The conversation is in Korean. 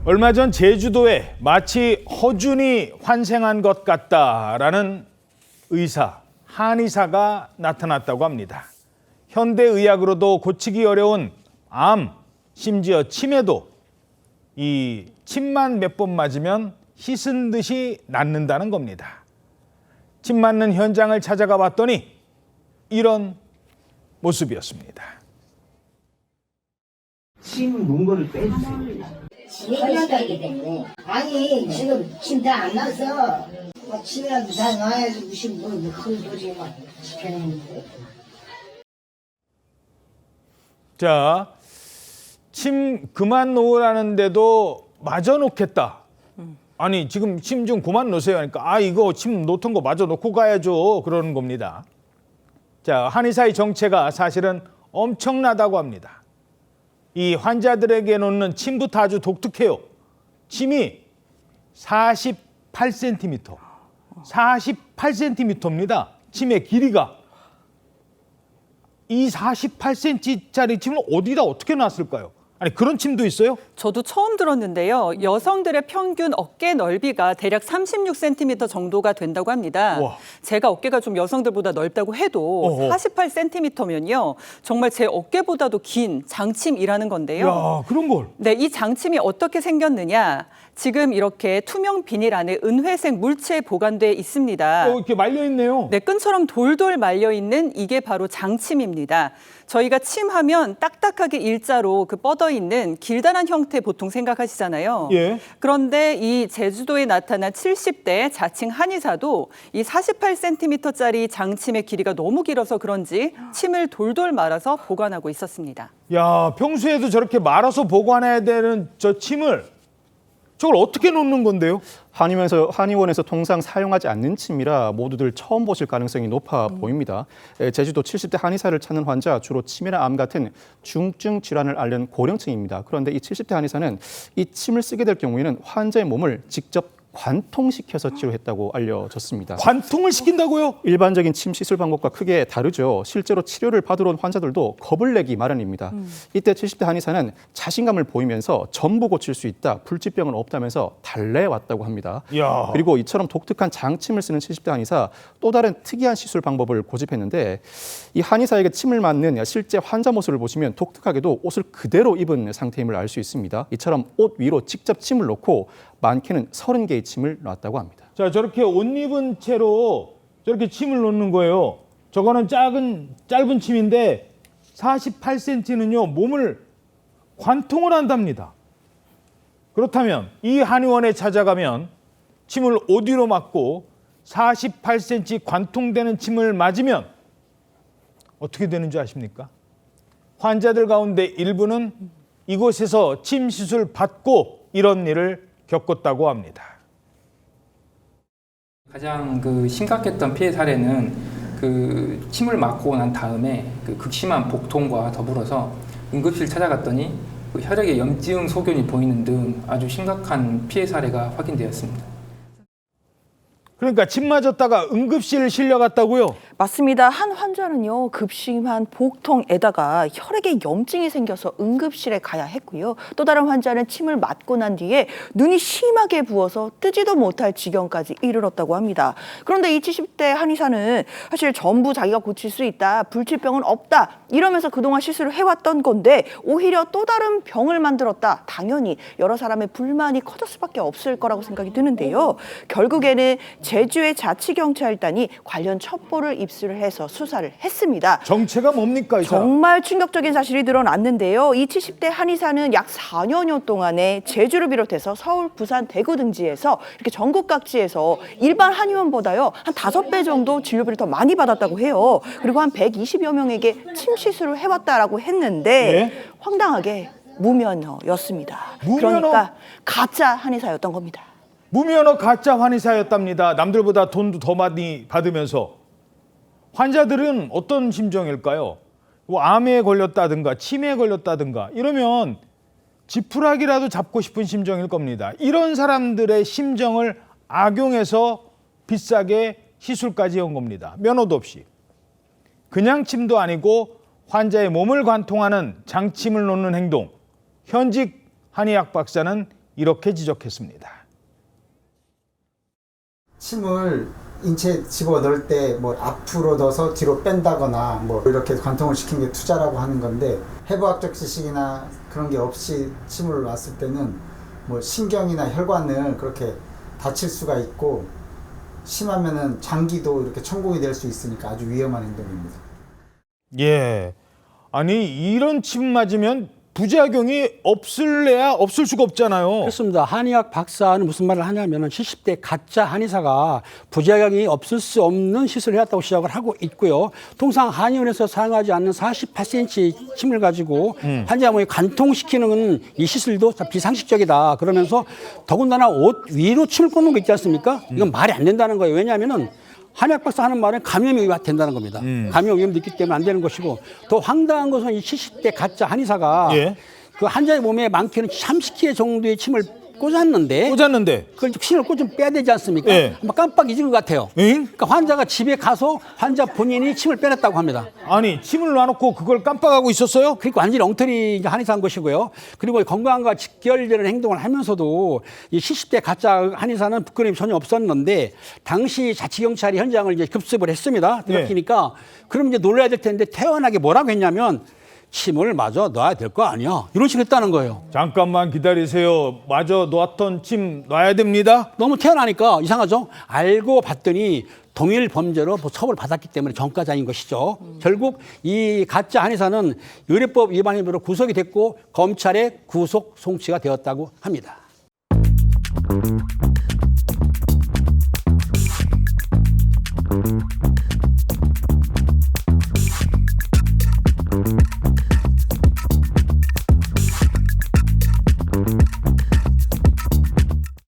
얼마 전 제주도에 마치 허준이 환생한 것 같다라는 한의사가 나타났다고 합니다. 현대의학으로도 고치기 어려운 암, 심지어 치매도 이 침만 몇 번 맞으면 씻은 듯이 낫는다는 겁니다. 침 맞는 현장을 찾아가 봤더니 이런 모습이었습니다. 침 놓은 거를 빼주세요. 허리하기 때문에. 아니 지금 침 다 안 나서 침이라도 다 놔야지 무슨 큰 소리 막 지켜내는데. 자, 침 그만 놓으라는데도 마저 놓겠다. 아니 지금 침 좀 그만 놓으세요 하니까 이거 침 놓던 거 마저 놓고 가야죠 그러는 겁니다. 자, 한의사의 정체가 사실은 엄청나다고 합니다. 이 환자들에게 놓는 침부터 아주 독특해요. 침이 48cm, 48cm입니다. 침의 길이가. 이 48cm짜리 침을 어디다 어떻게 놨을까요? 아니 그런 침도 있어요? 저도 처음 들었는데요. 여성들의 평균 어깨 넓이가 대략 36cm 정도가 된다고 합니다. 와. 제가 어깨가 좀 여성들보다 넓다고 해도 48cm면요. 정말 제 어깨보다도 긴 장침이라는 건데요. 야, 그런 걸. 네, 이 장침이 어떻게 생겼느냐. 지금 이렇게 투명 비닐 안에 은회색 물체에 보관돼 있습니다. 이렇게 말려 있네요. 네, 끈처럼 돌돌 말려 있는 이게 바로 장침입니다. 저희가 침하면 딱딱하게 일자로 뻗어 있는 길다란 형태 보통 생각하시잖아요. 예. 그런데 이 제주도에 나타난 70대 자칭 한의사도 이 48cm짜리 장침의 길이가 너무 길어서 그런지 침을 돌돌 말아서 보관하고 있었습니다. 야, 평소에도 저렇게 말아서 보관해야 되는 저 침을 저걸 어떻게 놓는 건데요? 한의원에서 통상 사용하지 않는 침이라 모두들 처음 보실 가능성이 높아 보입니다. 제주도 70대 한의사를 찾는 환자 주로 치매나 암 같은 중증 질환을 앓는 고령층입니다. 그런데 이 70대 한의사는 이 침을 쓰게 될 경우에는 환자의 몸을 직접 관통시켜서 치료했다고 알려졌습니다. 관통을 시킨다고요? 일반적인 침 시술 방법과 크게 다르죠. 실제로 치료를 받으러 온 환자들도 겁을 내기 마련입니다. 이때 70대 한의사는 자신감을 보이면서 전부 고칠 수 있다, 불치병은 없다면서 달래왔다고 합니다. 이야. 그리고 이처럼 독특한 장침을 쓰는 70대 한의사 또 다른 특이한 시술 방법을 고집했는데 이 한의사에게 침을 맞는 실제 환자 모습을 보시면 독특하게도 옷을 그대로 입은 상태임을 알 수 있습니다. 이처럼 옷 위로 직접 침을 놓고 많게는 30개의 침을 놨다고 합니다. 자, 저렇게 옷 입은 채로 저렇게 침을 놓는 거예요. 저거는 짧은 침인데 48cm는요, 몸을 관통을 한답니다. 그렇다면 이 한의원에 찾아가면 침을 옷 위로 맞고 48cm 관통되는 침을 맞으면 어떻게 되는 줄 아십니까? 환자들 가운데 일부는 이곳에서 침 시술 받고 이런 일을 겪었다고 합니다. 가장 심각했던 피해 사례는 침을 맞고 난 다음에 극심한 복통과 더불어서 응급실 찾아갔더니 혈액에 염증 소견이 보이는 등 아주 심각한 피해 사례가 확인되었습니다. 그러니까 침 맞았다가 응급실 실려갔다고요? 맞습니다. 한 환자는요, 급심한 복통에다가 혈액에 염증이 생겨서 응급실에 가야 했고요. 또 다른 환자는 침을 맞고 난 뒤에 눈이 심하게 부어서 뜨지도 못할 지경까지 이르렀다고 합니다. 그런데 이 70대 한의사는 사실 전부 자기가 고칠 수 있다, 불치병은 없다 이러면서 그동안 시술을 해왔던 건데 오히려 또 다른 병을 만들었다. 당연히 여러 사람의 불만이 커질 수밖에 없을 거라고 생각이 드는데요. 결국에는 제주의 자치경찰단이 관련 첩보를 입수를 해서 수사를 했습니다. 정체가 뭡니까, 이 사람? 정말 충격적인 사실이 드러났는데요. 이 70대 한의사는 약 4년여 동안에 제주를 비롯해서 서울, 부산, 대구 등지에서 이렇게 전국 각지에서 일반 한의원보다요 한 5배 정도 진료비를 더 많이 받았다고 해요. 그리고 한 120여 명에게 침 시술을 해왔다라고 했는데 황당하게 무면허였습니다. 무면허? 그러니까 가짜 한의사였던 겁니다. 무면허 가짜 한의사였답니다. 남들보다 돈도 더 많이 받으면서. 환자들은 어떤 심정일까요? 암에 걸렸다든가 치매에 걸렸다든가 이러면 지푸라기라도 잡고 싶은 심정일 겁니다. 이런 사람들의 심정을 악용해서 비싸게 시술까지 한 겁니다. 면허도 없이. 그냥 침도 아니고 환자의 몸을 관통하는 장침을 놓는 행동. 현직 한의학 박사는 이렇게 지적했습니다. 침을 인체에 집어넣을 때 뭐 앞으로 넣어서 뒤로 뺀다거나 뭐 이렇게 관통을 시킨 게 투자라고 하는 건데, 해부학적 지식이나 그런 게 없이 침을 놨을 때는 뭐 신경이나 혈관을 그렇게 다칠 수가 있고, 심하면은 장기도 이렇게 천공이 될 수 있으니까 아주 위험한 행동입니다. 예. 아니 이런 침 맞으면 부작용이 없을래야 없을 수가 없잖아요. 그렇습니다. 한의학 박사는 무슨 말을 하냐면은 70대 가짜 한의사가 부작용이 없을 수 없는 시술을 해왔다고 시작을 하고 있고요. 통상 한의원에서 사용하지 않는 48cm 침을 가지고 환자 몸에 관통시키는 이 시술도 비상식적이다. 그러면서 더군다나 옷 위로 침을 꽂는 거 있지 않습니까? 이건 말이 안 된다는 거예요. 왜냐하면은 한의학 박사 하는 말은 감염이 된다는 겁니다. 감염 위험도 있기 때문에 안 되는 것이고, 더 황당한 것은 이 70대 가짜 한의사가 예. 그 환자의 몸에 많게는 30개 정도의 침을 꽂았는데 그걸 침을 꽂으면 빼야 되지 않습니까? 예. 아마 깜빡 잊은 것 같아요. 응? 그러니까 환자가 집에 가서 환자 본인이 침을 빼냈다고 합니다. 아니 침을 놔놓고 그걸 깜빡하고 있었어요? 그러니까 완전히 엉터리 한의사한 것이고요. 그리고 건강과 직결되는 행동을 하면서도 이 70대 가짜 한의사는 부끄러움이 전혀 없었는데, 당시 자치경찰이 현장을 이제 급습을 했습니다. 들어키니까 그럼 이제 놀라야 될 텐데 태연하게 뭐라고 했냐면, 침을 마저 놔야 될 거 아니야, 이런 식으로 했다는 거예요. 잠깐만 기다리세요. 마저 놓았던 침 놔야 됩니다. 너무 태어나니까 이상하죠? 알고 봤더니 동일 범죄로 처벌받았기 때문에 전과자인 것이죠. 결국 이 가짜 한의사는 의료법 위반 혐의로 구속이 됐고 검찰에 구속 송치가 되었다고 합니다.